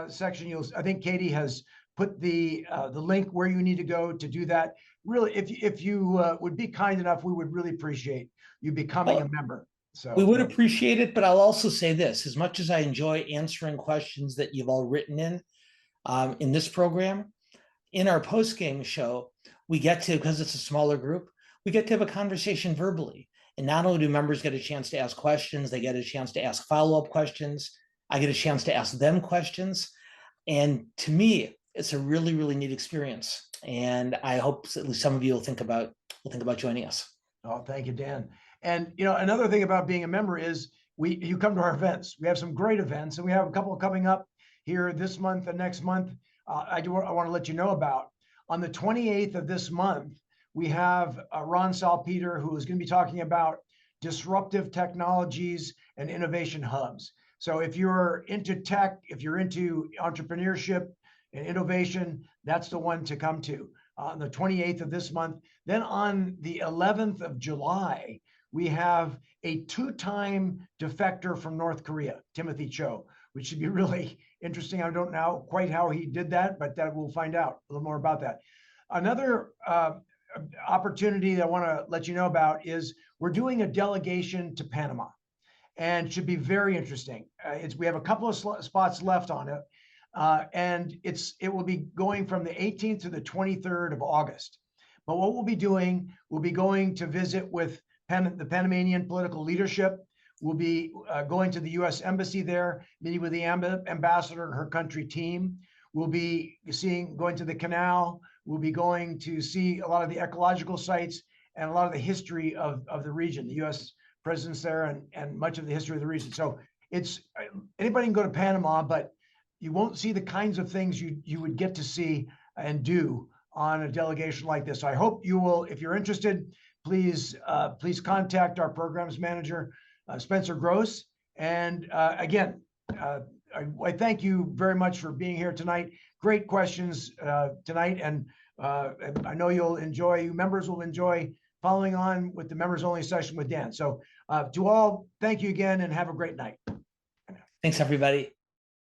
section, I think Katie has put the link where you need to go to do that. Really, if you would be kind enough, we would really appreciate you becoming a member. So we would appreciate it, but I'll also say this: as much as I enjoy answering questions that you've all written in this program, in our post-game show, we get to, because it's a smaller group, we get to have a conversation verbally. And not only do members get a chance to ask questions, they get a chance to ask follow-up questions. I get a chance to ask them questions. And to me, it's a really, really neat experience. And I hope at least some of you will think about joining us. Oh, thank you, Dan. And another thing about being a member is you come to our events. We have some great events, and we have a couple coming up here this month and next month. I want to let you know about. On the 28th of this month, we have Ron Salpeter, who is going to be talking about disruptive technologies and innovation hubs. So if you're into tech, if you're into entrepreneurship and innovation, that's the one to come to on the 28th of this month. Then on the 11th of July, we have a two-time defector from North Korea, Timothy Cho, which should be really interesting. I don't know quite how he did that, but that we'll find out a little more about that. Another opportunity that I want to let you know about is we're doing a delegation to Panama, and should be very interesting. We have a couple of spots left on it, and it will be going from the 18th to the 23rd of August. But what we'll be doing, we'll be going to visit with the Panamanian political leadership. We'll be going to the U.S. Embassy there, meeting with the ambassador and her country team. We'll be going to the canal. We'll be going to see a lot of the ecological sites and a lot of the history of the region, the U.S. presence there, and much of the history of the region. So anybody can go to Panama, but you won't see the kinds of things you would get to see and do on a delegation like this. So I hope you will, if you're interested, please contact our programs manager, Spencer Gross. And again, I thank you very much for being here tonight. Great questions tonight, and I know you members will enjoy following on with the members only session with Dan. So to all, thank you again and have a great night. Thanks, everybody.